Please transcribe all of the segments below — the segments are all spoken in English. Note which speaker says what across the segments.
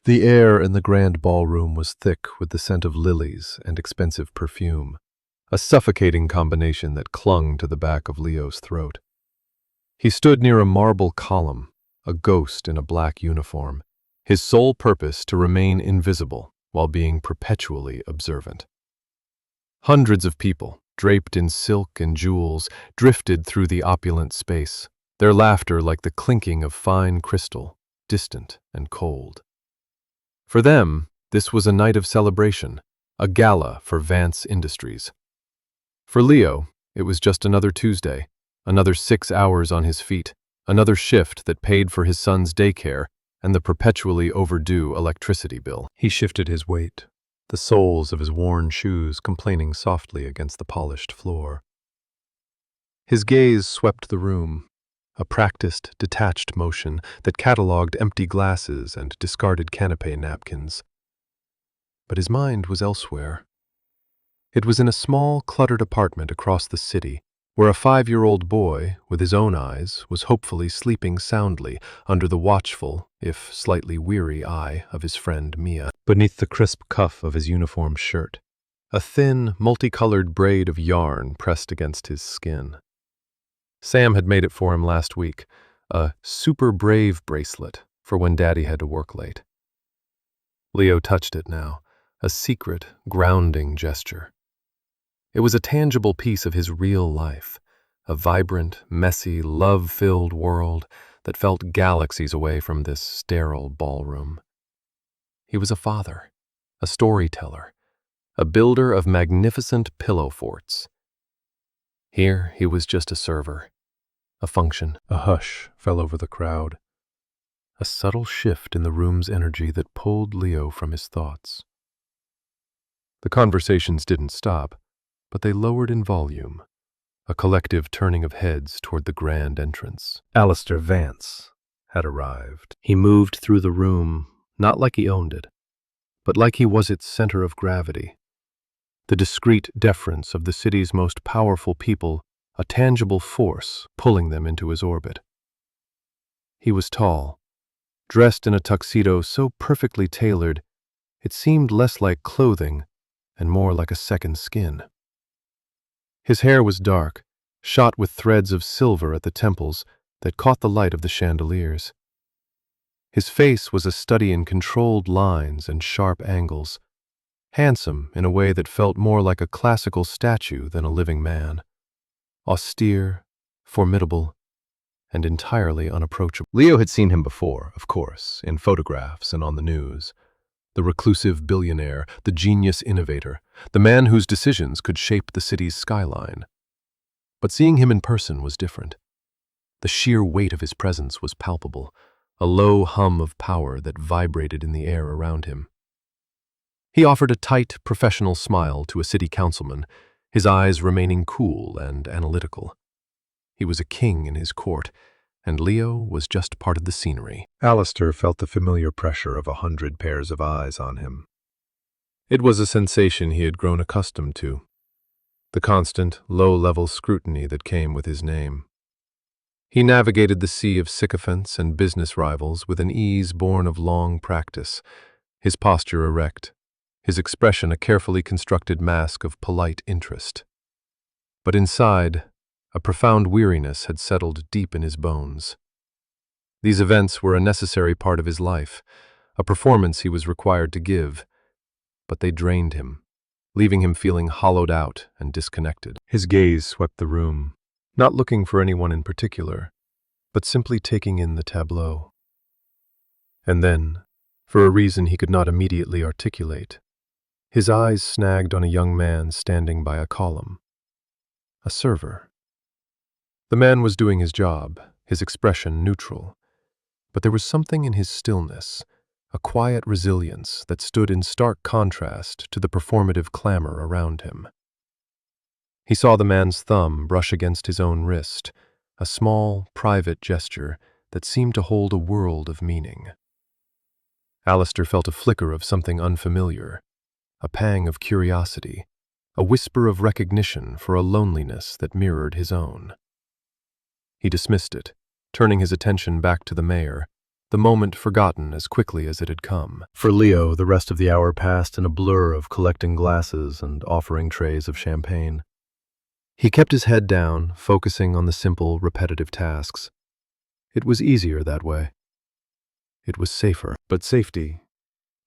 Speaker 1: The air in the grand ballroom was thick with the scent of lilies and expensive perfume, a suffocating combination that clung to the back of Leo's throat. He stood near a marble column, a ghost in a black uniform, his sole purpose to remain invisible while being perpetually observant. Hundreds of people, draped in silk and jewels, drifted through the opulent space, their laughter like the clinking of fine crystal, distant and cold. For them, this was a night of celebration, a gala for Vance Industries. For Leo, it was just another Tuesday, another 6 hours on his feet, another shift that paid for his son's daycare and the perpetually overdue electricity bill. He shifted his weight, the soles of his worn shoes complaining softly against the polished floor. His gaze swept the room, a practiced, detached motion that catalogued empty glasses and discarded canapé napkins. But his mind was elsewhere. It was in a small, cluttered apartment across the city, where a 5-year-old boy, with his own eyes, was hopefully sleeping soundly under the watchful, if slightly weary eye of his friend Mia. Beneath the crisp cuff of his uniform shirt, a thin, multicolored braid of yarn pressed against his skin. Sam had made it for him last week, a super brave bracelet for when Daddy had to work late. Leo touched it now, a secret, grounding gesture. It was a tangible piece of his real life, a vibrant, messy, love-filled world that felt galaxies away from this sterile ballroom. He was a father, a storyteller, a builder of magnificent pillow forts. Here he was just a server, a function. A hush fell over the crowd, a subtle shift in the room's energy that pulled Leo from his thoughts. The conversations didn't stop, but they lowered in volume, a collective turning of heads toward the grand entrance. Alistair Vance had arrived. He moved through the room, not like he owned it, but like he was its center of gravity, the discreet deference of the city's most powerful people, a tangible force pulling them into his orbit. He was tall, dressed in a tuxedo so perfectly tailored, it seemed less like clothing and more like a second skin. His hair was dark, shot with threads of silver at the temples that caught the light of the chandeliers. His face was a study in controlled lines and sharp angles, handsome in a way that felt more like a classical statue than a living man. Austere, formidable, and entirely unapproachable. Leo had seen him before, of course, in photographs and on the news. The reclusive billionaire, the genius innovator, the man whose decisions could shape the city's skyline. But seeing him in person was different. The sheer weight of his presence was palpable, a low hum of power that vibrated in the air around him. He offered a tight, professional smile to a city councilman, his eyes remaining cool and analytical. He was a king in his court, and Leo was just part of the scenery. Alistair felt the familiar pressure of 100 pairs of eyes on him. It was a sensation he had grown accustomed to, the constant, low-level scrutiny that came with his name. He navigated the sea of sycophants and business rivals with an ease born of long practice, his posture erect, his expression a carefully constructed mask of polite interest. But inside, a profound weariness had settled deep in his bones. These events were a necessary part of his life, a performance he was required to give, but they drained him, leaving him feeling hollowed out and disconnected. His gaze swept the room, not looking for anyone in particular, but simply taking in the tableau. And then, for a reason he could not immediately articulate, his eyes snagged on a young man standing by a column, a server. The man was doing his job, his expression neutral, but there was something in his stillness, a quiet resilience that stood in stark contrast to the performative clamor around him. He saw the man's thumb brush against his own wrist, a small, private gesture that seemed to hold a world of meaning. Alistair felt a flicker of something unfamiliar, a pang of curiosity, a whisper of recognition for a loneliness that mirrored his own. He dismissed it, turning his attention back to the mayor, the moment forgotten as quickly as it had come. For Leo, the rest of the hour passed in a blur of collecting glasses and offering trays of champagne. He kept his head down, focusing on the simple, repetitive tasks. It was easier that way. It was safer, but safety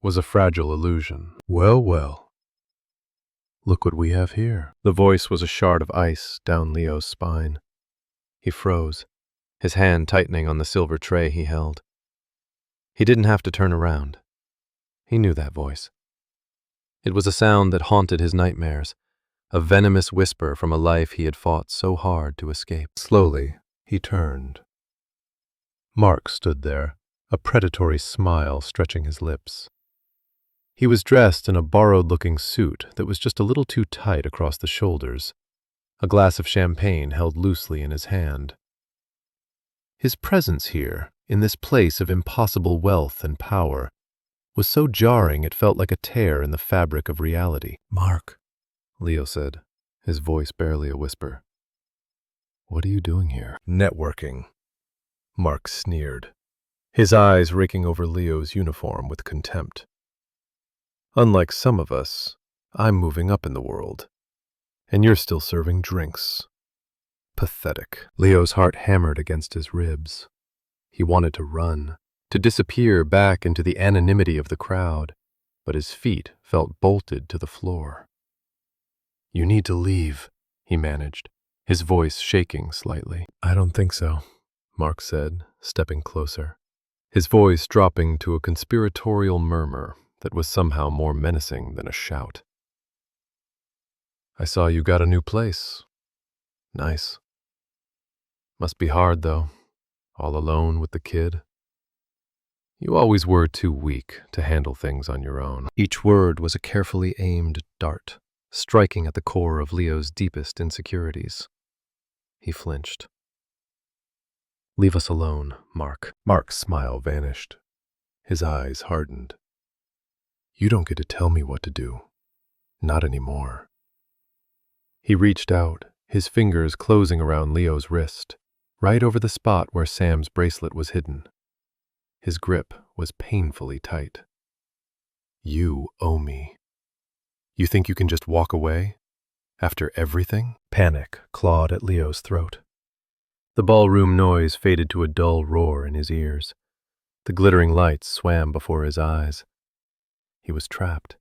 Speaker 1: was a fragile illusion. Well, well. Look what we have here. The voice was a shard of ice down Leo's spine. He froze, his hand tightening on the silver tray he held. He didn't have to turn around. He knew that voice. It was a sound that haunted his nightmares, a venomous whisper from a life he had fought so hard to escape. Slowly, he turned. Mark stood there, a predatory smile stretching his lips. He was dressed in a borrowed-looking suit that was just a little too tight across the shoulders, a glass of champagne held loosely in his hand. His presence here, in this place of impossible wealth and power, was so jarring it felt like a tear in the fabric of reality. "Mark," Leo said, his voice barely a whisper. "What are you doing here?" "Networking," Mark sneered, his eyes raking over Leo's uniform with contempt. "Unlike some of us, I'm moving up in the world, and you're still serving drinks. Pathetic." Leo's heart hammered against his ribs. He wanted to run, to disappear back into the anonymity of the crowd, but his feet felt bolted to the floor. "You need to leave," he managed, his voice shaking slightly. "I don't think so," Mark said, stepping closer, his voice dropping to a conspiratorial murmur that was somehow more menacing than a shout. "I saw you got a new place. Nice. Must be hard, though, all alone with the kid. You always were too weak to handle things on your own." Each word was a carefully aimed dart, striking at the core of Leo's deepest insecurities. He flinched. "Leave us alone, Mark." Mark's smile vanished. His eyes hardened. "You don't get to tell me what to do. Not anymore." He reached out, his fingers closing around Leo's wrist, right over the spot where Sam's bracelet was hidden. His grip was painfully tight. "You owe me. You think you can just walk away? After everything?" Panic clawed at Leo's throat. The ballroom noise faded to a dull roar in his ears. The glittering lights swam before his eyes. He was trapped.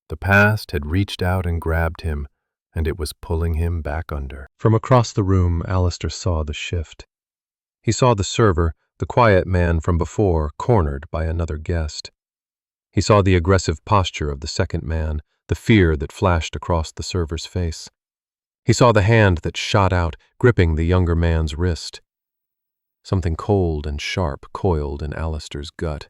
Speaker 1: The past had reached out and grabbed him, and it was pulling him back under. From across the room, Alistair saw the shift. He saw the server, the quiet man from before, cornered by another guest. He saw the aggressive posture of the second man, the fear that flashed across the server's face. He saw the hand that shot out, gripping the younger man's wrist. Something cold and sharp coiled in Alistair's gut.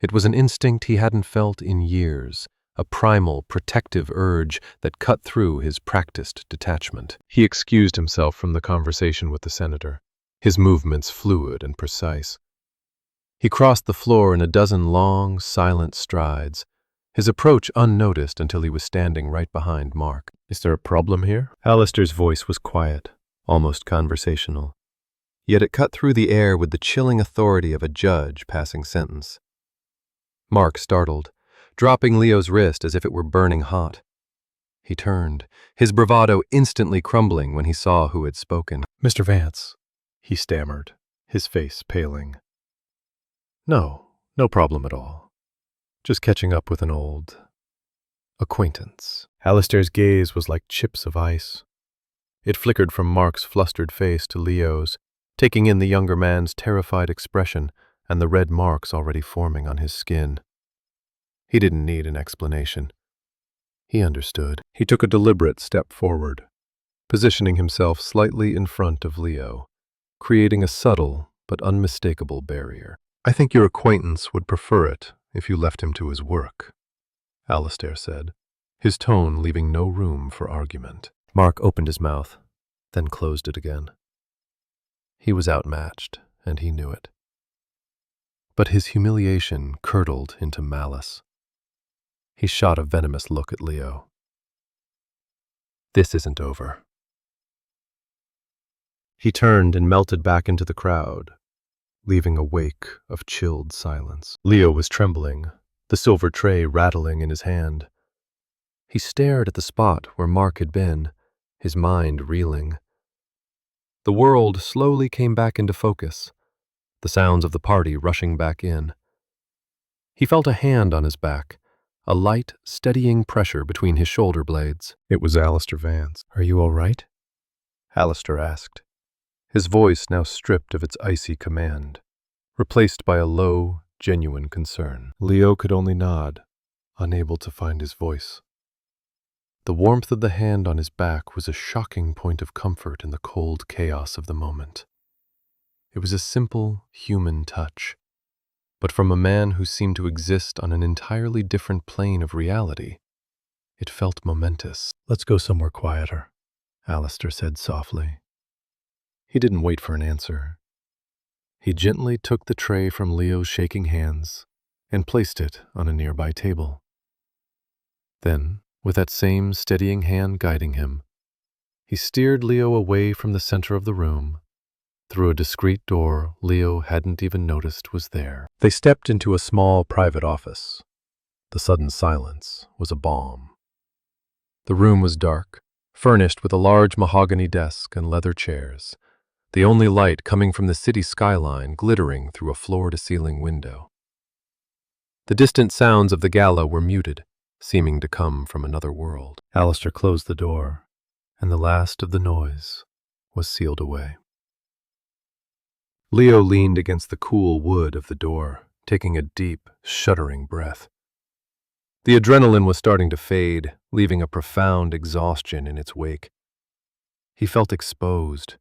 Speaker 1: It was an instinct he hadn't felt in years, a primal, protective urge that cut through his practiced detachment. He excused himself from the conversation with the senator, his movements fluid and precise. He crossed the floor in a dozen long, silent strides, his approach unnoticed until he was standing right behind Mark. "Is there a problem here?" Alistair's voice was quiet, almost conversational, yet it cut through the air with the chilling authority of a judge passing sentence. Mark startled, dropping Leo's wrist as if it were burning hot. He turned, his bravado instantly crumbling when he saw who had spoken. "Mr. Vance," he stammered, his face paling. No problem at all. Just catching up with an old acquaintance." Alistair's gaze was like chips of ice. It flickered from Mark's flustered face to Leo's, taking in the younger man's terrified expression and the red marks already forming on his skin. He didn't need an explanation. He understood. He took a deliberate step forward, positioning himself slightly in front of Leo, creating a subtle but unmistakable barrier. "I think your acquaintance would prefer it if you left him to his work," Alistair said, his tone leaving no room for argument. Mark opened his mouth, then closed it again. He was outmatched, and he knew it. But his humiliation curdled into malice. He shot a venomous look at Leo. "This isn't over." He turned and melted back into the crowd, leaving a wake of chilled silence. Leo was trembling, the silver tray rattling in his hand. He stared at the spot where Mark had been, his mind reeling. The world slowly came back into focus, the sounds of the party rushing back in. He felt a hand on his back, a light, steadying pressure between his shoulder blades. It was Alistair Vance. "Are you all right?" Alistair asked, his voice now stripped of its icy command, replaced by a low, genuine concern. Leo could only nod, unable to find his voice. The warmth of the hand on his back was a shocking point of comfort in the cold chaos of the moment. It was a simple, human touch, but from a man who seemed to exist on an entirely different plane of reality, it felt momentous. "Let's go somewhere quieter," Alistair said softly. He didn't wait for an answer. He gently took the tray from Leo's shaking hands and placed it on a nearby table. Then, with that same steadying hand guiding him, he steered Leo away from the center of the room, through a discreet door Leo hadn't even noticed was there. They stepped into a small private office. The sudden silence was a balm. The room was dark, furnished with a large mahogany desk and leather chairs, the only light coming from the city skyline glittering through a floor-to-ceiling window. The distant sounds of the gala were muted, seeming to come from another world. Alistair closed the door, and the last of the noise was sealed away. Leo leaned against the cool wood of the door, taking a deep, shuddering breath. The adrenaline was starting to fade, leaving a profound exhaustion in its wake. He felt exposed,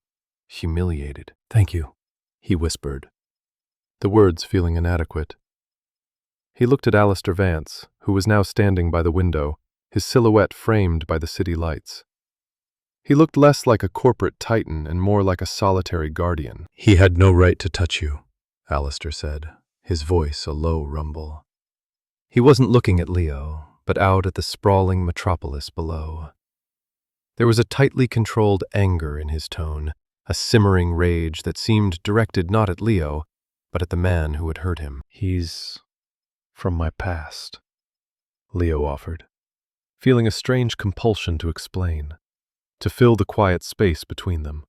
Speaker 1: humiliated. "Thank you," he whispered, the words feeling inadequate. He looked at Alistair Vance, who was now standing by the window, his silhouette framed by the city lights. He looked less like a corporate titan and more like a solitary guardian. "He had no right to touch you," Alistair said, his voice a low rumble. He wasn't looking at Leo, but out at the sprawling metropolis below. There was a tightly controlled anger in his tone, a simmering rage that seemed directed not at Leo, but at the man who had hurt him. "He's from my past," Leo offered, feeling a strange compulsion to explain, to fill the quiet space between them.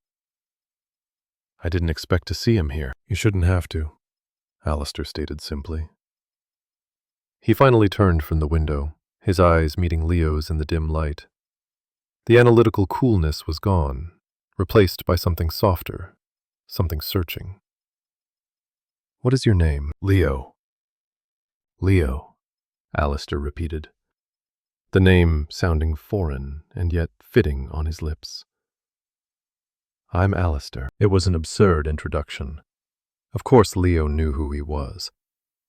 Speaker 1: "I didn't expect to see him here." "You shouldn't have to," Alistair stated simply. He finally turned from the window, his eyes meeting Leo's in the dim light. The analytical coolness was gone, replaced by something softer, something searching. "What is your name?" "Leo." "Leo," Alistair repeated, the name sounding foreign and yet fitting on his lips. "I'm Alistair." It was an absurd introduction. Of course Leo knew who he was,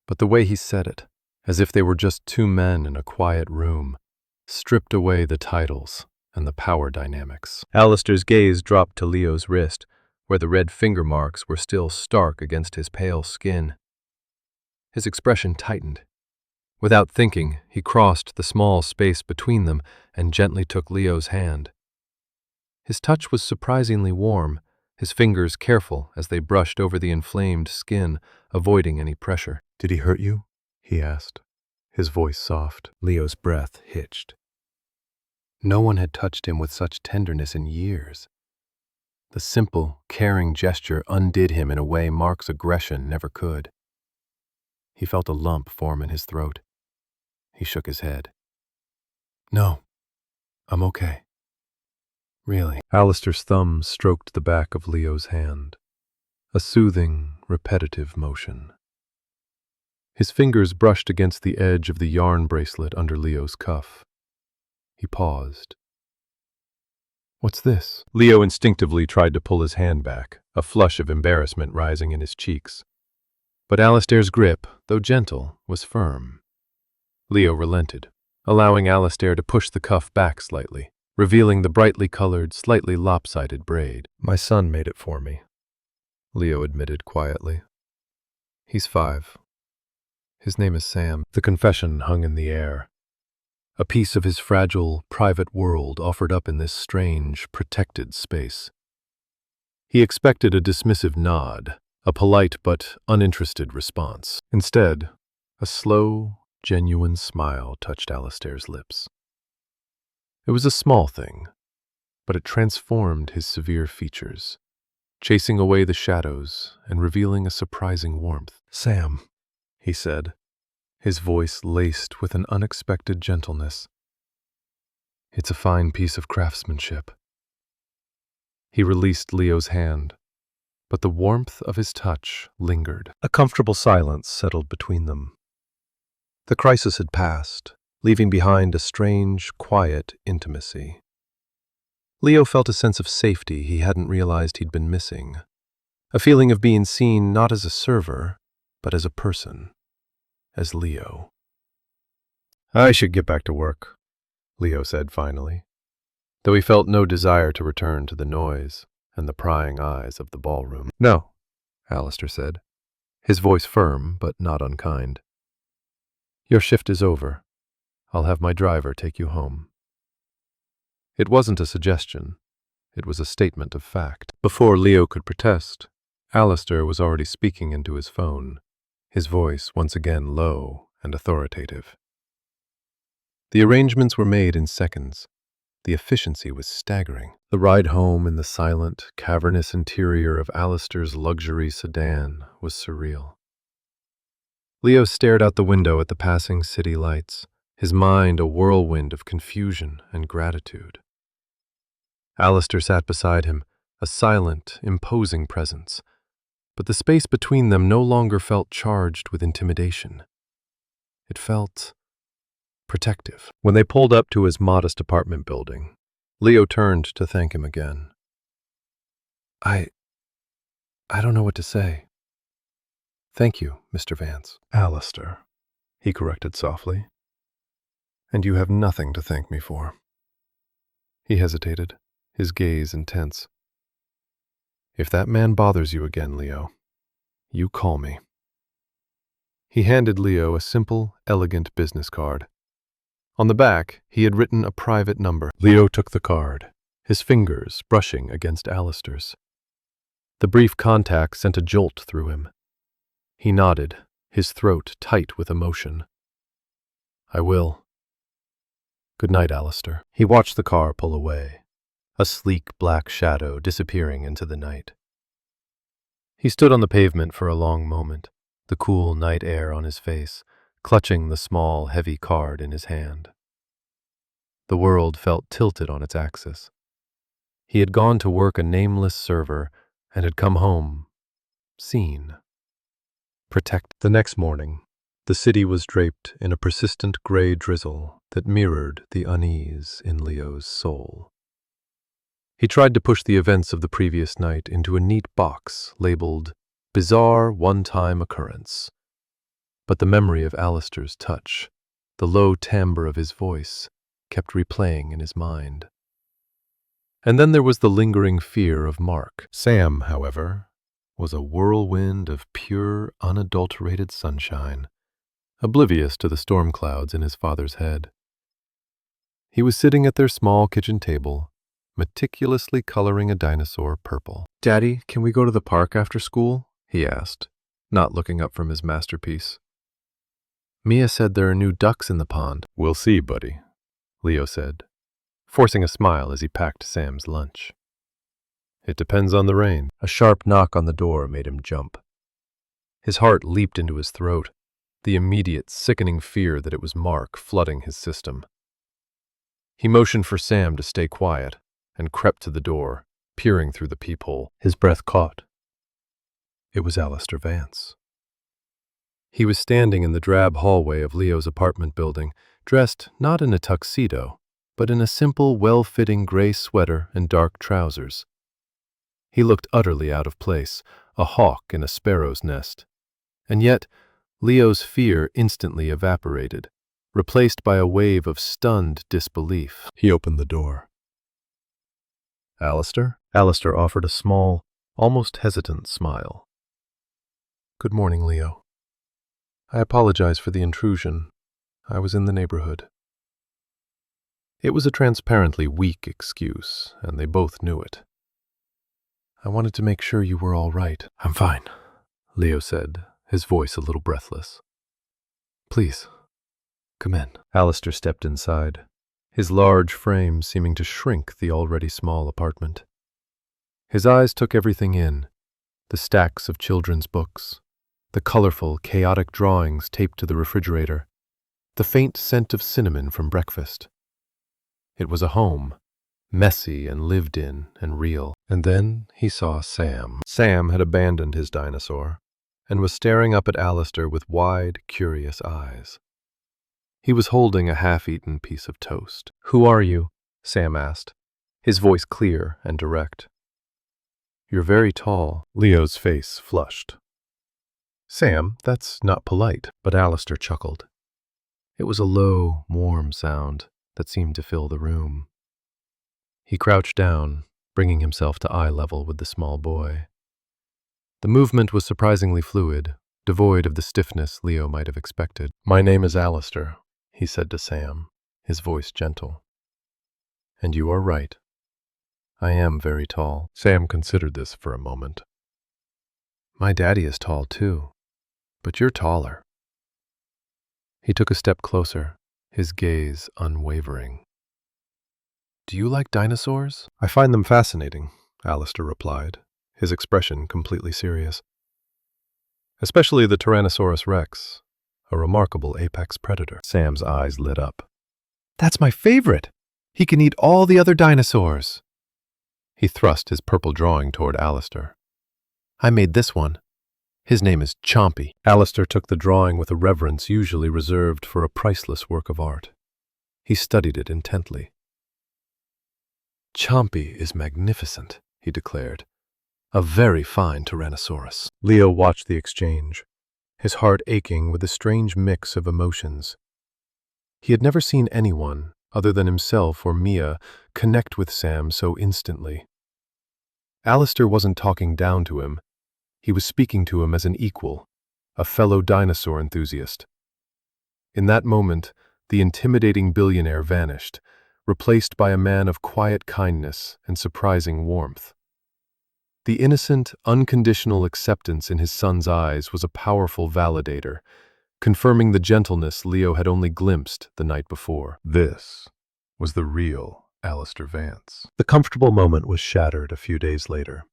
Speaker 1: but the way he said it, as if they were just two men in a quiet room, stripped away the titles and the power dynamics. Alistair's gaze dropped to Leo's wrist, where the red finger marks were still stark against his pale skin. His expression tightened. Without thinking, he crossed the small space between them and gently took Leo's hand. His touch was surprisingly warm, his fingers careful as they brushed over the inflamed skin, avoiding any pressure. "Did he hurt you?" he asked, his voice soft. Leo's breath hitched. No one had touched him with such tenderness in years. The simple, caring gesture undid him in a way Mark's aggression never could. He felt a lump form in his throat. He shook his head. "No, I'm okay. Really." Alistair's thumb stroked the back of Leo's hand, a soothing, repetitive motion. His fingers brushed against the edge of the yarn bracelet under Leo's cuff. He paused. "What's this?" Leo instinctively tried to pull his hand back, a flush of embarrassment rising in his cheeks. But Alistair's grip, though gentle, was firm. Leo relented, allowing Alistair to push the cuff back slightly, revealing the brightly colored, slightly lopsided braid. "My son made it for me," Leo admitted quietly. "He's 5. His name is Sam." The confession hung in the air. A piece of his fragile, private world offered up in this strange, protected space. He expected a dismissive nod, a polite but uninterested response. Instead, a slow, genuine smile touched Alistair's lips. It was a small thing, but it transformed his severe features, chasing away the shadows and revealing a surprising warmth. "Sam," he said, his voice laced with an unexpected gentleness. "It's a fine piece of craftsmanship." He released Leo's hand, but the warmth of his touch lingered. A comfortable silence settled between them. The crisis had passed, leaving behind a strange, quiet intimacy. Leo felt a sense of safety he hadn't realized he'd been missing, a feeling of being seen not as a server, but as a person, as Leo. "I should get back to work," Leo said finally, though he felt no desire to return to the noise and the prying eyes of the ballroom. "No," Alistair said, his voice firm but not unkind. "Your shift is over. I'll have my driver take you home." It wasn't a suggestion. It was a statement of fact. Before Leo could protest, Alistair was already speaking into his phone, his voice once again low and authoritative. The arrangements were made in seconds. The efficiency was staggering. The ride home in the silent, cavernous interior of Alistair's luxury sedan was surreal. Leo stared out the window at the passing city lights, his mind a whirlwind of confusion and gratitude. Alistair sat beside him, a silent, imposing presence, but the space between them no longer felt charged with intimidation. It felt protective. When they pulled up to his modest apartment building, Leo turned to thank him again. I don't know what to say. Thank you, Mr. Vance." "Alistair," he corrected softly. "And you have nothing to thank me for." He hesitated, his gaze intense. "If that man bothers you again, Leo, you call me." He handed Leo a simple, elegant business card. On the back, he had written a private number. Leo took the card, his fingers brushing against Alistair's. The brief contact sent a jolt through him. He nodded, his throat tight with emotion. "I will. Good night, Alistair." He watched the car pull away, a sleek black shadow disappearing into the night. He stood on the pavement for a long moment, the cool night air on his face, clutching the small, heavy card in his hand. The world felt tilted on its axis. He had gone to work a nameless server and had come home, seen, protected. The next morning, the city was draped in a persistent gray drizzle that mirrored the unease in Leo's soul. He tried to push the events of the previous night into a neat box labeled "Bizarre One-Time Occurrence." But the memory of Alistair's touch, the low timbre of his voice, kept replaying in his mind. And then there was the lingering fear of Mark. Sam, however, was a whirlwind of pure, unadulterated sunshine, oblivious to the storm clouds in his father's head. He was sitting at their small kitchen table, meticulously coloring a dinosaur purple. "Daddy, can we go to the park after school?" he asked, not looking up from his masterpiece. "Mia said there are new ducks in the pond." "We'll see, buddy," Leo said, forcing a smile as he packed Sam's lunch. "It depends on the rain." A sharp knock on the door made him jump. His heart leaped into his throat, the immediate, sickening fear that it was Mark flooding his system. He motioned for Sam to stay quiet and crept to the door, peering through the peephole. His breath caught. It was Alistair Vance. He was standing in the drab hallway of Leo's apartment building, dressed not in a tuxedo, but in a simple, well-fitting gray sweater and dark trousers. He looked utterly out of place, a hawk in a sparrow's nest. And yet, Leo's fear instantly evaporated, replaced by a wave of stunned disbelief. He opened the door. "Alistair?" Alistair offered a small, almost hesitant smile. "Good morning, Leo. I apologize for the intrusion. I was in the neighborhood." It was a transparently weak excuse, and they both knew it. "I wanted to make sure you were all right." "I'm fine," Leo said, his voice a little breathless. Please, come in. Alistair stepped inside, his large frame seeming to shrink the already small apartment. His eyes took everything in, the stacks of children's books, the colorful, chaotic drawings taped to the refrigerator, the faint scent of cinnamon from breakfast. It was a home, messy and lived in and real. And then he saw Sam. Sam had abandoned his dinosaur and was staring up at Alistair with wide, curious eyes. He was holding a half-eaten piece of toast. "Who are you?" Sam asked, his voice clear and direct. "You're very tall." Leo's face flushed. "Sam, that's not polite." But Alistair chuckled. It was a low, warm sound that seemed to fill the room. He crouched down, bringing himself to eye level with the small boy. The movement was surprisingly fluid, devoid of the stiffness Leo might have expected. "My name is Alistair," he said to Sam, his voice gentle. "And you are right. I am very tall." Sam considered this for a moment. "My daddy is tall too, but you're taller." He took a step closer, his gaze unwavering. "Do you like dinosaurs?" "I find them fascinating," Alistair replied, his expression completely serious. "Especially the Tyrannosaurus rex, a remarkable apex predator." Sam's eyes lit up. "That's my favorite! He can eat all the other dinosaurs." He thrust his purple drawing toward Alistair. "I made this one. His name is Chompy." Alistair took the drawing with a reverence usually reserved for a priceless work of art. He studied it intently. "Chompy is magnificent," he declared. "A very fine Tyrannosaurus." Leo watched the exchange, his heart aching with a strange mix of emotions. He had never seen anyone, other than himself or Mia, connect with Sam so instantly. Alistair wasn't talking down to him. He was speaking to him as an equal, a fellow dinosaur enthusiast. In that moment, the intimidating billionaire vanished, replaced by a man of quiet kindness and surprising warmth. The innocent, unconditional acceptance in his son's eyes was a powerful validator, confirming the gentleness Leo had only glimpsed the night before. This was the real Alistair Vance. The comfortable moment was shattered a few days later.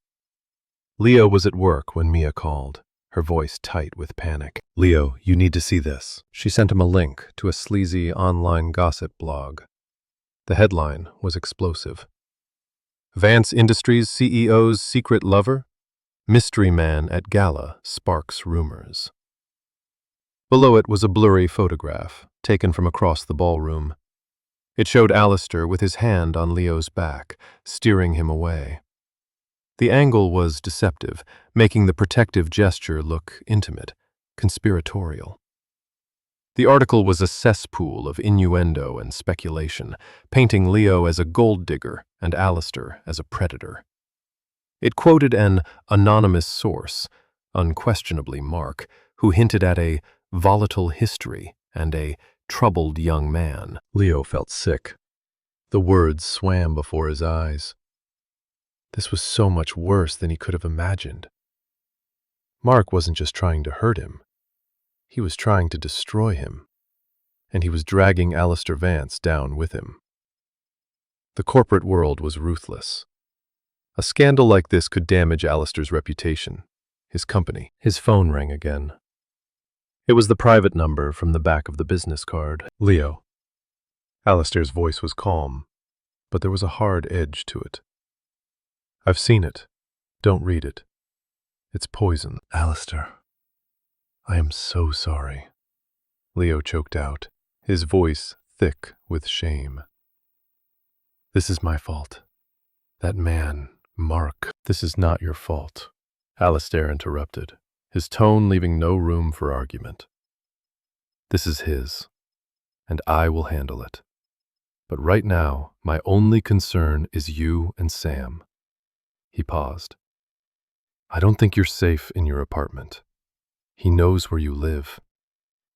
Speaker 1: Leo was at work when Mia called, her voice tight with panic. "Leo, you need to see this." She sent him a link to a sleazy online gossip blog. The headline was explosive. "Vance Industries CEO's secret lover? Mystery man at gala sparks rumors." Below it was a blurry photograph, taken from across the ballroom. It showed Alistair with his hand on Leo's back, steering him away. The angle was deceptive, making the protective gesture look intimate, conspiratorial. The article was a cesspool of innuendo and speculation, painting Leo as a gold digger and Alistair as a predator. It quoted an anonymous source, unquestionably Mark, who hinted at a volatile history and a troubled young man. Leo felt sick. The words swam before his eyes. This was so much worse than he could have imagined. Mark wasn't just trying to hurt him. He was trying to destroy him. And he was dragging Alistair Vance down with him. The corporate world was ruthless. A scandal like this could damage Alistair's reputation, his company. His phone rang again. It was the private number from the back of the business card. "Leo." Alistair's voice was calm, but there was a hard edge to it. "I've seen it. Don't read it. It's poison." "Alistair, I am so sorry," Leo choked out, his voice thick with shame. "This is my fault. That man, Mark." "This is not your fault," Alistair interrupted, his tone leaving no room for argument. "This is his, and I will handle it. But right now, my only concern is you and Sam." He paused. "I don't think you're safe in your apartment. He knows where you live.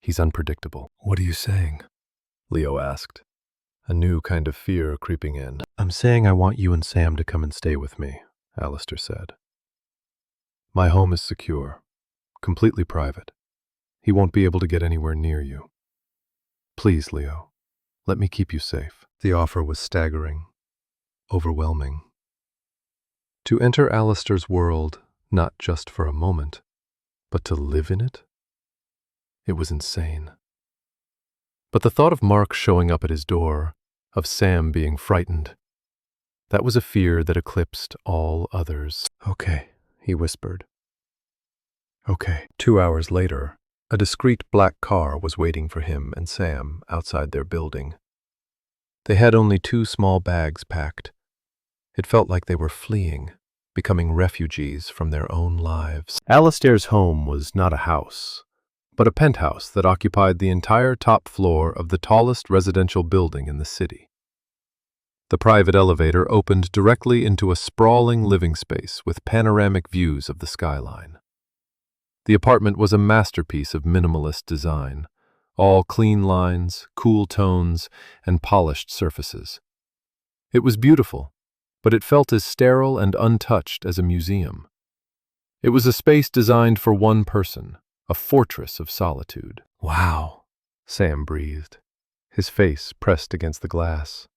Speaker 1: He's unpredictable." "What are you saying?" Leo asked, a new kind of fear creeping in. "I'm saying I want you and Sam to come and stay with me," Alistair said. "My home is secure. completely private. He won't be able to get anywhere near you. Please, Leo, let me keep you safe." The offer was staggering, overwhelming. To enter Alistair's world, not just for a moment, but to live in it? It was insane. But the thought of Mark showing up at his door, of Sam being frightened, that was a fear that eclipsed all others. "Okay," he whispered. "Okay." 2 hours later, a discreet black car was waiting for him and Sam outside their building. They had only 2 small bags packed. It felt like they were fleeing, becoming refugees from their own lives. Alistair's home was not a house, but a penthouse that occupied the entire top floor of the tallest residential building in the city. The private elevator opened directly into a sprawling living space with panoramic views of the skyline. The apartment was a masterpiece of minimalist design, all clean lines, cool tones, and polished surfaces. It was beautiful, but it felt as sterile and untouched as a museum. It was a space designed for one person, a fortress of solitude. "Wow," Sam breathed, his face pressed against the glass.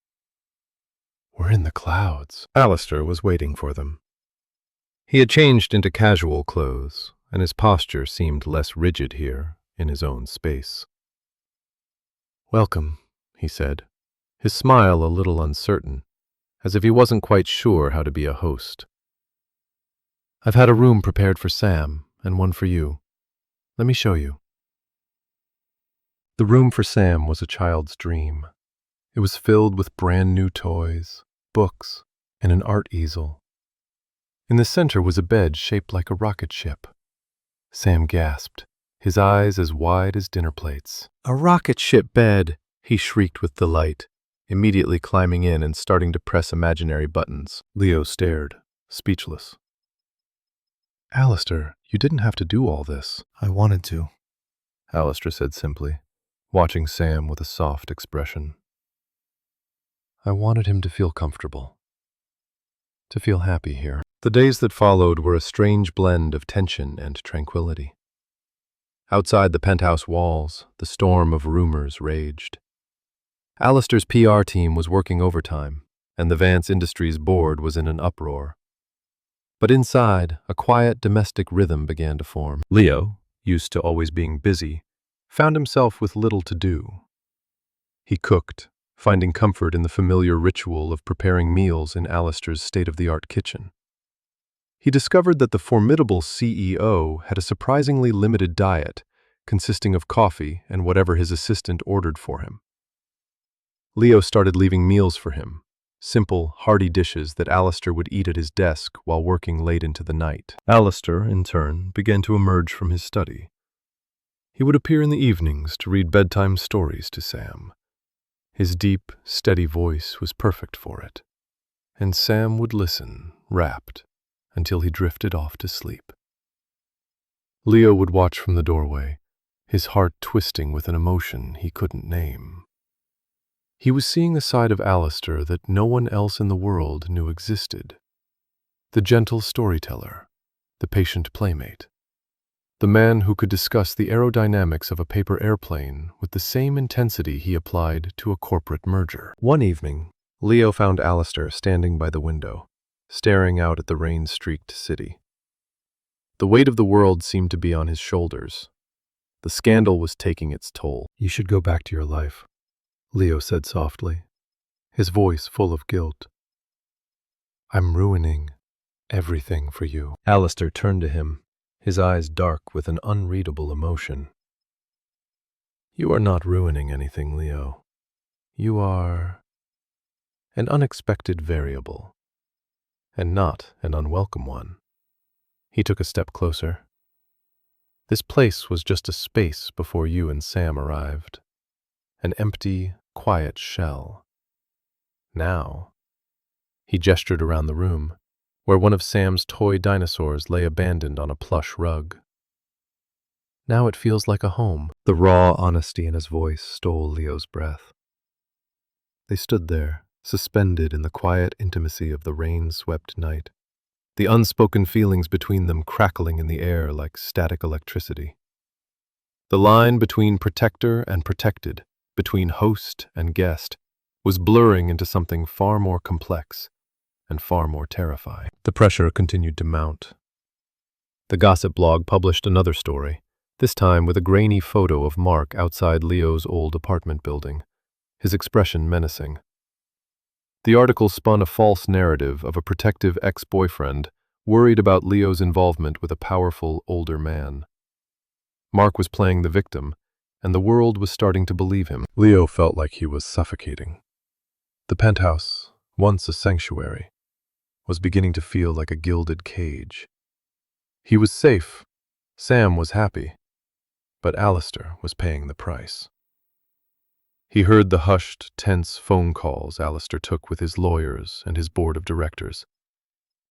Speaker 1: "We're in the clouds." Alistair was waiting for them. He had changed into casual clothes, and his posture seemed less rigid here, in his own space. "Welcome," he said, his smile a little uncertain, as if he wasn't quite sure how to be a host. "I've had a room prepared for Sam, and one for you. Let me show you." The room for Sam was a child's dream. It was filled with brand new toys, books, and an art easel. In the center was a bed shaped like a rocket ship. Sam gasped, his eyes as wide as dinner plates. "A rocket ship bed!" he shrieked with delight, immediately climbing in and starting to press imaginary buttons. Leo stared, speechless. "Alistair, you didn't have to do all this." "I wanted to," Alistair said simply, watching Sam with a soft expression. "I wanted him to feel comfortable, to feel happy here." The days that followed were a strange blend of tension and tranquility. Outside the penthouse walls, the storm of rumors raged. Alistair's PR team was working overtime, and the Vance Industries board was in an uproar. But inside, a quiet domestic rhythm began to form. Leo, used to always being busy, found himself with little to do. He cooked, finding comfort in the familiar ritual of preparing meals in Alistair's state-of-the-art kitchen. He discovered that the formidable CEO had a surprisingly limited diet, consisting of coffee and whatever his assistant ordered for him. Leo started leaving meals for him, simple, hearty dishes that Alistair would eat at his desk while working late into the night. Alistair, in turn, began to emerge from his study. He would appear in the evenings to read bedtime stories to Sam. His deep, steady voice was perfect for it, and Sam would listen, rapt, until he drifted off to sleep. Leo would watch from the doorway, his heart twisting with an emotion he couldn't name. He was seeing a side of Alistair that no one else in the world knew existed. The gentle storyteller, the patient playmate, the man who could discuss the aerodynamics of a paper airplane with the same intensity he applied to a corporate merger. One evening, Leo found Alistair standing by the window, staring out at the rain-streaked city. The weight of the world seemed to be on his shoulders. The scandal was taking its toll. "You should go back to your life," Leo said softly, his voice full of guilt. "I'm ruining everything for you." Alistair turned to him, his eyes dark with an unreadable emotion. "You are not ruining anything, Leo. You are an unexpected variable, and not an unwelcome one." He took a step closer. "This place was just a space before you and Sam arrived. An empty, quiet shell. Now," he gestured around the room, where one of Sam's toy dinosaurs lay abandoned on a plush rug. "Now it feels like a home." The raw honesty in his voice stole Leo's breath. They stood there, suspended in the quiet intimacy of the rain-swept night, the unspoken feelings between them crackling in the air like static electricity. The line between protector and protected, between host and guest, was blurring into something far more complex and far more terrifying. The pressure continued to mount. The gossip blog published another story, this time with a grainy photo of Mark outside Leo's old apartment building, his expression menacing. The article spun a false narrative of a protective ex-boyfriend worried about Leo's involvement with a powerful, older man. Mark was playing the victim, and the world was starting to believe him. Leo felt like he was suffocating. The penthouse, once a sanctuary, was beginning to feel like a gilded cage. He was safe, Sam was happy, but Alistair was paying the price. He heard the hushed, tense phone calls Alistair took with his lawyers and his board of directors.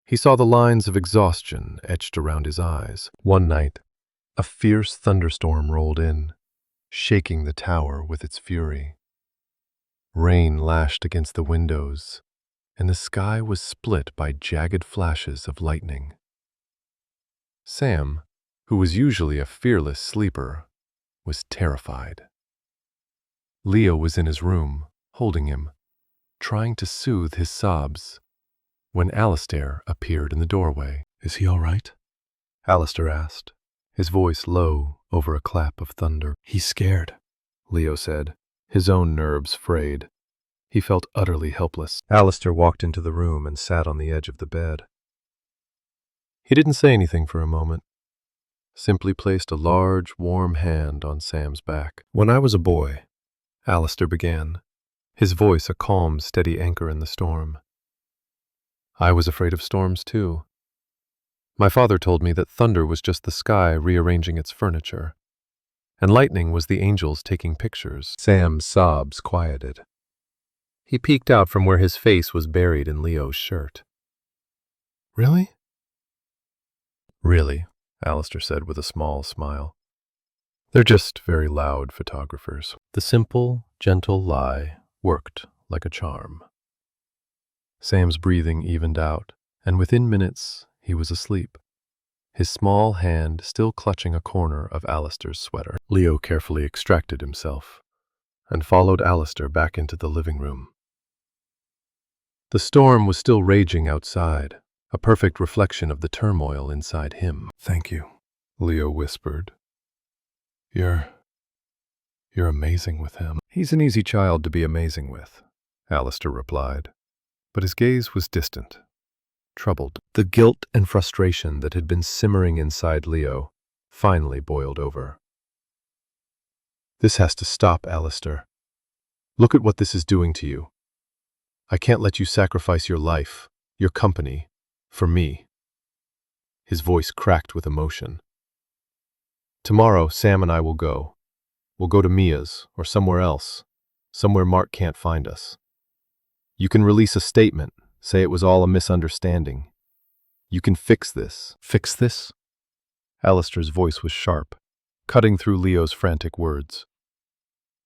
Speaker 1: He saw the lines of exhaustion etched around his eyes. One night, a fierce thunderstorm rolled in, shaking the tower with its fury. Rain lashed against the windows, and the sky was split by jagged flashes of lightning. Sam, who was usually a fearless sleeper, was terrified. Leo was in his room, holding him, trying to soothe his sobs, when Alistair appeared in the doorway. "Is he all right?" Alistair asked, his voice low over a clap of thunder. "He's scared," Leo said, his own nerves frayed. He felt utterly helpless. Alistair walked into the room and sat on the edge of the bed. He didn't say anything for a moment, simply placed a large, warm hand on Sam's back. "When I was a boy," Alistair began, his voice a calm, steady anchor in the storm, "I was afraid of storms too. My father told me that thunder was just the sky rearranging its furniture, and lightning was the angels taking pictures." Sam's sobs quieted. He peeked out from where his face was buried in Leo's shirt. "Really?" "Really," Alistair said with a small smile. "They're just very loud photographers." The simple, gentle lie worked like a charm. Sam's breathing evened out, and within minutes he was asleep, his small hand still clutching a corner of Alistair's sweater. Leo carefully extracted himself and followed Alistair back into the living room. The storm was still raging outside, a perfect reflection of the turmoil inside him. "Thank you," Leo whispered. You're amazing with him." "He's an easy child to be amazing with," Alistair replied, but his gaze was distant, troubled. The guilt and frustration that had been simmering inside Leo finally boiled over. "This has to stop, Alistair. Look at what this is doing to you. I can't let you sacrifice your life, your company, for me." His voice cracked with emotion. "Tomorrow, Sam and I will go. We'll go to Mia's or somewhere else, somewhere Mark can't find us. You can release a statement, say it was all a misunderstanding. You can fix this." "Fix this?" Alistair's voice was sharp, cutting through Leo's frantic words.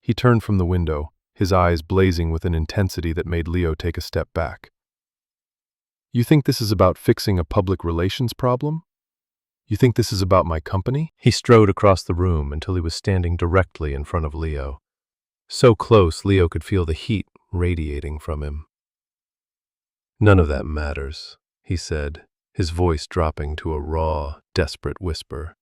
Speaker 1: He turned from the window, his eyes blazing with an intensity that made Leo take a step back. "You think this is about fixing a public relations problem? You think this is about my company?" He strode across the room until he was standing directly in front of Leo. So close, Leo could feel the heat radiating from him. "None of that matters," he said, his voice dropping to a raw, desperate whisper.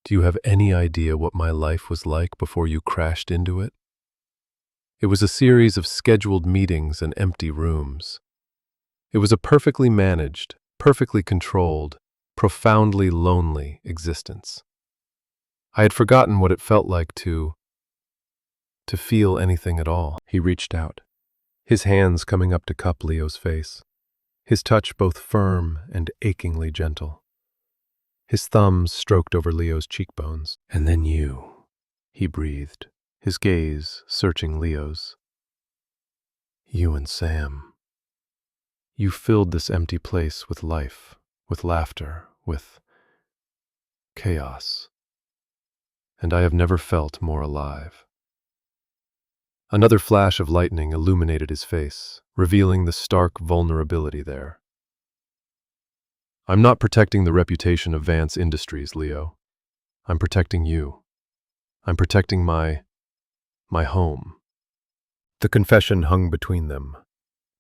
Speaker 1: "Do you have any idea what my life was like before you crashed into it? It was a series of scheduled meetings and empty rooms. It was a perfectly managed, perfectly controlled, profoundly lonely existence. I had forgotten what it felt like to feel anything at all." He reached out, his hands coming up to cup Leo's face, his touch both firm and achingly gentle. His thumbs stroked over Leo's cheekbones. "And then you," he breathed, his gaze searching Leo's. "You and Sam. You filled this empty place with life, with laughter, with chaos. And I have never felt more alive." Another flash of lightning illuminated his face, revealing the stark vulnerability there. I'm not protecting the reputation of Vance Industries, Leo. I'm protecting you. I'm protecting my home. The confession hung between them,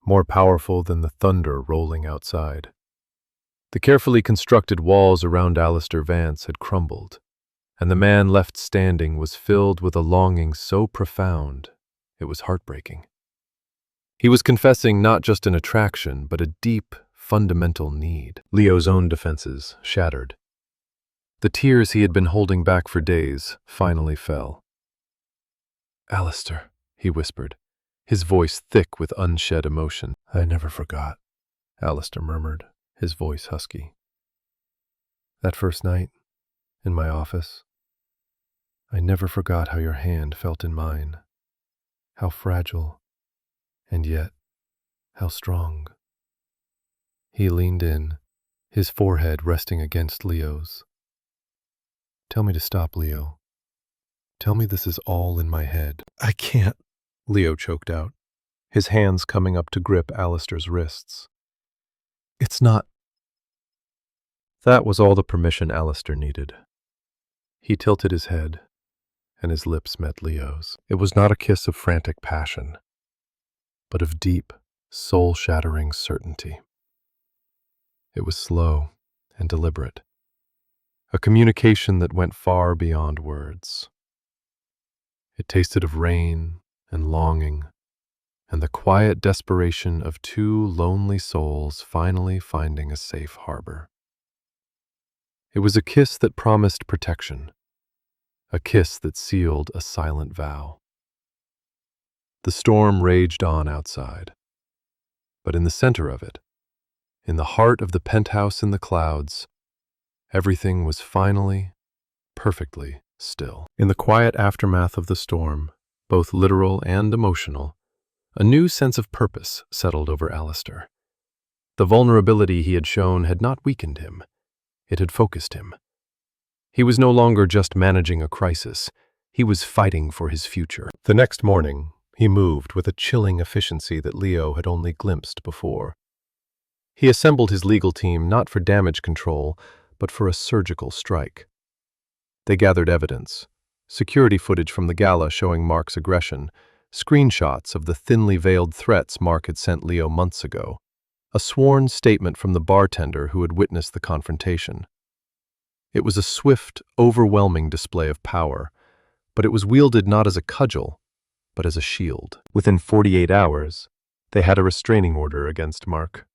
Speaker 1: more powerful than the thunder rolling outside. The carefully constructed walls around Alistair Vance had crumbled, and the man left standing was filled with a longing so profound it was heartbreaking. He was confessing not just an attraction, but a deep, fundamental need. Leo's own defenses shattered. The tears he had been holding back for days finally fell. "Alistair," he whispered, his voice thick with unshed emotion. "I never forgot," Alistair murmured, his voice husky. "That first night, in my office, I never forgot how your hand felt in mine, how fragile, and yet how strong." He leaned in, his forehead resting against Leo's. "Tell me to stop, Leo. Tell me this is all in my head." "I can't," Leo choked out, his hands coming up to grip Alistair's wrists. "It's not." That was all the permission Alistair needed. He tilted his head, and his lips met Leo's. It was not a kiss of frantic passion, but of deep, soul-shattering certainty. It was slow and deliberate, a communication that went far beyond words. It tasted of rain and longing, and the quiet desperation of two lonely souls finally finding a safe harbor. It was a kiss that promised protection, a kiss that sealed a silent vow. The storm raged on outside, but in the center of it, in the heart of the penthouse in the clouds, everything was finally, perfectly still. In the quiet aftermath of the storm, both literal and emotional, a new sense of purpose settled over Alistair. The vulnerability he had shown had not weakened him, it had focused him. He was no longer just managing a crisis, he was fighting for his future. The next morning, he moved with a chilling efficiency that Leo had only glimpsed before. He assembled his legal team not for damage control, but for a surgical strike. They gathered evidence, security footage from the gala showing Mark's aggression, screenshots of the thinly veiled threats Mark had sent Leo months ago, a sworn statement from the bartender who had witnessed the confrontation. It was a swift, overwhelming display of power, but it was wielded not as a cudgel, but as a shield. Within 48 hours, they had a restraining order against Mark,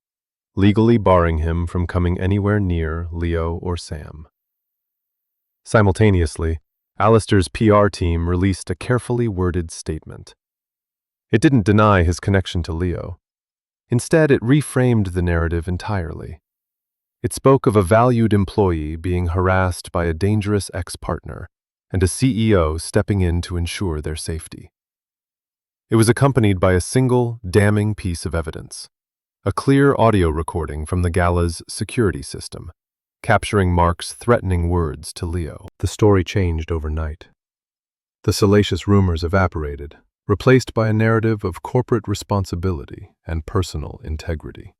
Speaker 1: legally barring him from coming anywhere near Leo or Sam. Simultaneously, Alistair's PR team released a carefully worded statement. It didn't deny his connection to Leo. Instead, it reframed the narrative entirely. It spoke of a valued employee being harassed by a dangerous ex-partner and a CEO stepping in to ensure their safety. It was accompanied by a single, damning piece of evidence, a clear audio recording from the gala's security system, capturing Mark's threatening words to Leo. The story changed overnight. The salacious rumors evaporated, replaced by a narrative of corporate responsibility and personal integrity.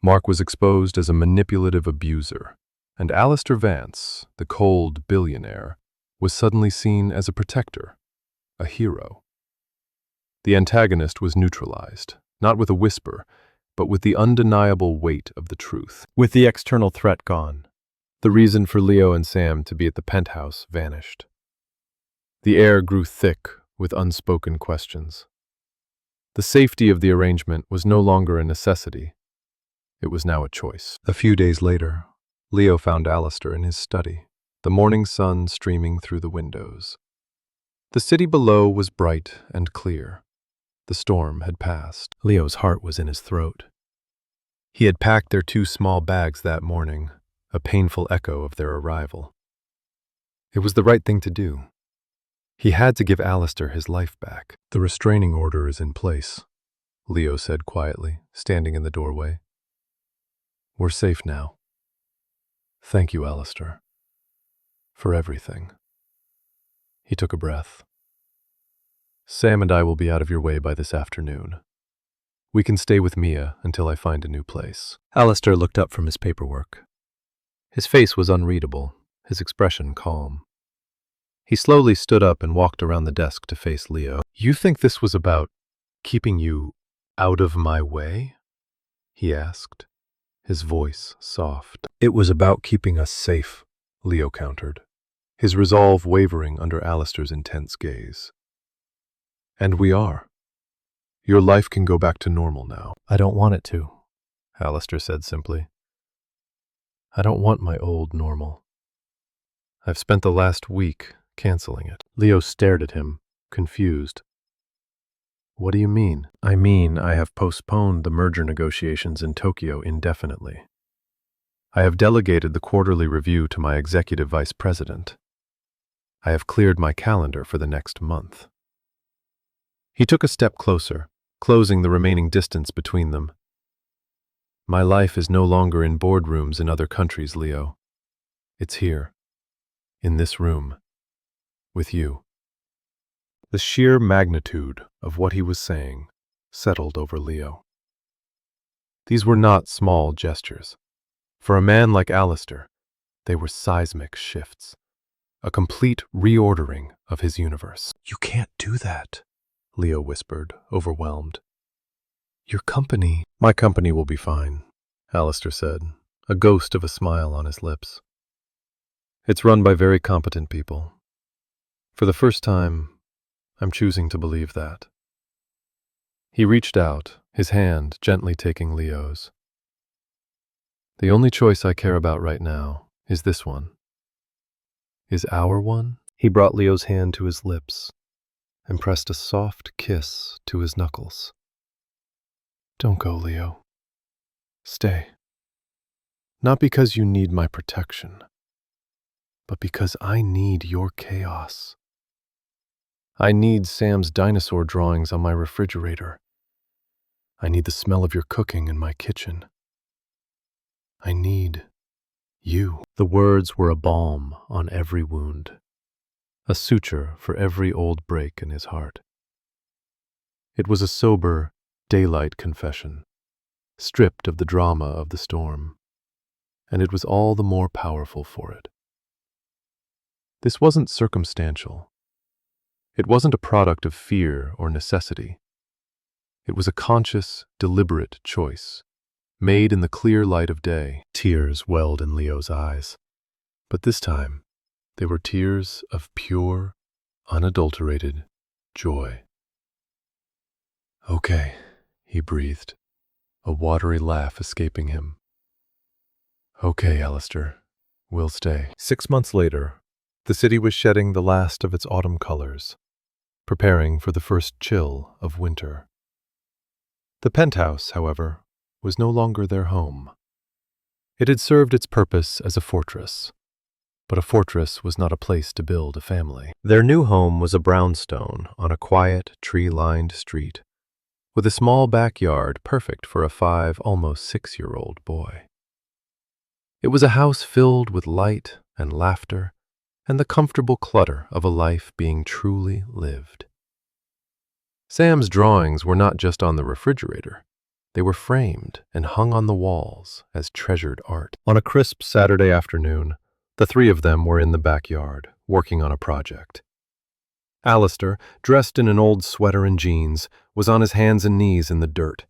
Speaker 1: Mark was exposed as a manipulative abuser, and Alistair Vance, the cold billionaire, was suddenly seen as a protector, a hero. The antagonist was neutralized, not with a whisper, but with the undeniable weight of the truth. With the external threat gone, the reason for Leo and Sam to be at the penthouse vanished. The air grew thick with unspoken questions. The safety of the arrangement was no longer a necessity. It was now a choice. A few days later, Leo found Alistair in his study, the morning sun streaming through the windows. The city below was bright and clear. The storm had passed. Leo's heart was in his throat. He had packed their 2 small bags that morning, a painful echo of their arrival. It was the right thing to do. He had to give Alistair his life back. "The restraining order is in place," Leo said quietly, standing in the doorway. "We're safe now. Thank you, Alistair, for everything." He took a breath. "Sam and I will be out of your way by this afternoon. We can stay with Mia until I find a new place. Alistair looked up from his paperwork. His face was unreadable, his expression calm. He slowly stood up and walked around the desk to face Leo. You think this was about keeping you out of my way? He asked, his voice soft. It was about keeping us safe, Leo countered, his resolve wavering under Alistair's intense gaze. And we are. Your life can go back to normal now. I don't want it to, Alistair said simply. I don't want my old normal. I've spent the last week canceling it. Leo stared at him, confused. What do you mean? I mean, I have postponed the merger negotiations in Tokyo indefinitely. I have delegated the quarterly review to my executive vice president. I have cleared my calendar for the next month. He took a step closer, closing the remaining distance between them. My life is no longer in boardrooms in other countries, Leo. It's here, in this room, with you. The sheer magnitude of what he was saying settled over Leo. These were not small gestures. For a man like Alistair, they were seismic shifts, a complete reordering of his universe. You can't do that, Leo whispered, overwhelmed. Your company... My company will be fine, Alistair said, a ghost of a smile on his lips. It's run by very competent people. For the first time, I'm choosing to believe that. He reached out, his hand gently taking Leo's. The only choice I care about right now is this one. Is our one? He brought Leo's hand to his lips and pressed a soft kiss to his knuckles. Don't go, Leo. Stay. Not because you need my protection, but because I need your chaos. I need Sam's dinosaur drawings on my refrigerator. I need the smell of your cooking in my kitchen. I need you. The words were a balm on every wound, a suture for every old break in his heart. It was a sober, daylight confession, stripped of the drama of the storm, and it was all the more powerful for it. This wasn't circumstantial. It wasn't a product of fear or necessity. It was a conscious, deliberate choice, made in the clear light of day. Tears welled in Leo's eyes. But this time, they were tears of pure, unadulterated joy. Okay, he breathed, a watery laugh escaping him. Okay, Alistair, we'll stay. 6 months later, the city was shedding the last of its autumn colors, preparing for the first chill of winter. The penthouse, however, was no longer their home. It had served its purpose as a fortress, but a fortress was not a place to build a family. Their new home was a brownstone on a quiet, tree-lined street, with a small backyard perfect for a 5, almost 6-year-old boy. It was a house filled with light and laughter and the comfortable clutter of a life being truly lived. Sam's drawings were not just on the refrigerator. They were framed and hung on the walls as treasured art. On a crisp Saturday afternoon, the three of them were in the backyard, working on a project. Alistair, dressed in an old sweater and jeans, was on his hands and knees in the dirt,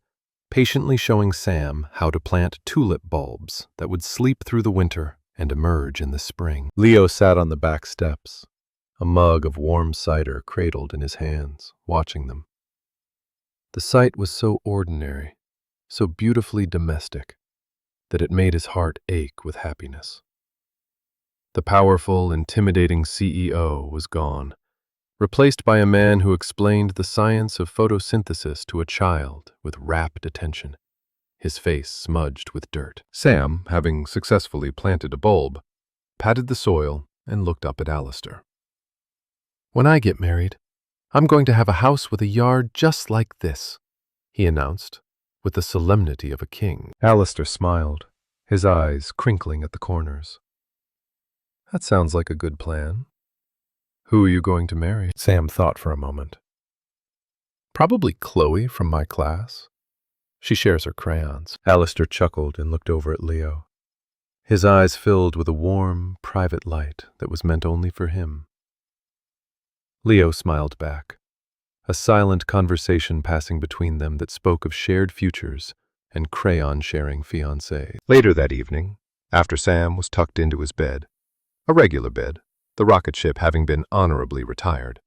Speaker 1: patiently showing Sam how to plant tulip bulbs that would sleep through the winter and emerge in the spring. Leo sat on the back steps, a mug of warm cider cradled in his hands, watching them. The sight was so ordinary, so beautifully domestic, that it made his heart ache with happiness. The powerful, intimidating CEO was gone, replaced by a man who explained the science of photosynthesis to a child with rapt attention, his face smudged with dirt. Sam, having successfully planted a bulb, patted the soil and looked up at Alistair. When I get married, I'm going to have a house with a yard just like this, he announced, with the solemnity of a king. Alistair smiled, his eyes crinkling at the corners. That sounds like a good plan. Who are you going to marry? Sam thought for a moment. Probably Chloe from my class. She shares her crayons. Alistair chuckled and looked over at Leo. His eyes filled with a warm, private light that was meant only for him. Leo smiled back, a silent conversation passing between them that spoke of shared futures and crayon-sharing fiancés. Later that evening, after Sam was tucked into his bed, a regular bed, the rocket ship having been honorably retired,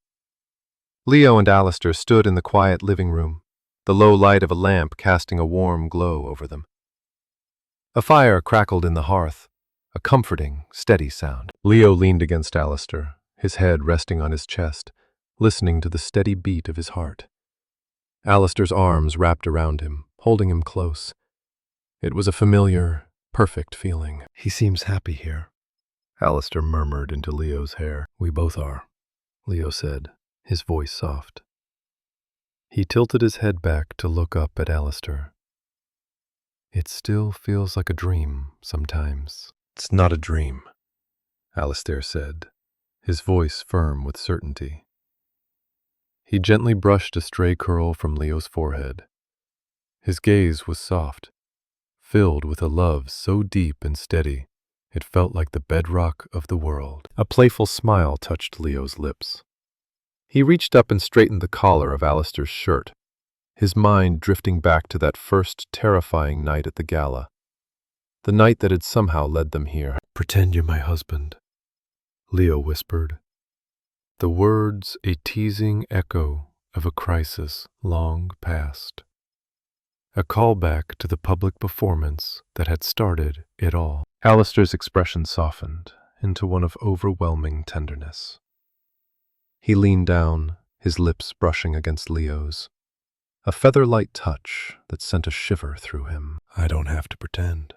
Speaker 1: Leo and Alistair stood in the quiet living room, the low light of a lamp casting a warm glow over them. A fire crackled in the hearth, a comforting, steady sound. Leo leaned against Alistair, his head resting on his chest, listening to the steady beat of his heart. Alistair's arms wrapped around him, holding him close. It was a familiar, perfect feeling. "He seems happy here," Alistair murmured into Leo's hair. "We both are," Leo said, his voice soft. He tilted his head back to look up at Alistair. "It still feels like a dream sometimes." "It's not a dream," Alistair said, his voice firm with certainty. He gently brushed a stray curl from Leo's forehead. His gaze was soft, filled with a love so deep and steady it felt like the bedrock of the world. A playful smile touched Leo's lips. He reached up and straightened the collar of Alistair's shirt, his mind drifting back to that first terrifying night at the gala, the night that had somehow led them here. "Pretend you're my husband," Leo whispered, the words a teasing echo of a crisis long past, a callback to the public performance that had started it all. Alistair's expression softened into one of overwhelming tenderness. He leaned down, his lips brushing against Leo's, a feather-light touch that sent a shiver through him. "I don't have to pretend,"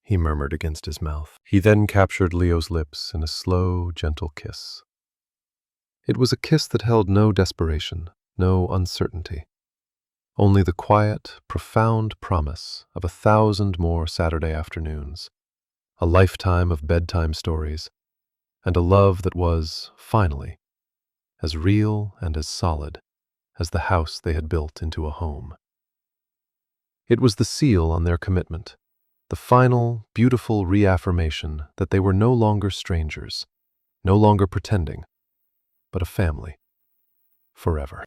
Speaker 1: he murmured against his mouth. He then captured Leo's lips in a slow, gentle kiss. It was a kiss that held no desperation, no uncertainty, only the quiet, profound promise of 1,000 more Saturday afternoons, a lifetime of bedtime stories, and a love that was, finally, as real and as solid as the house they had built into a home. It was the seal on their commitment, the final, beautiful reaffirmation that they were no longer strangers, no longer pretending, but a family, forever.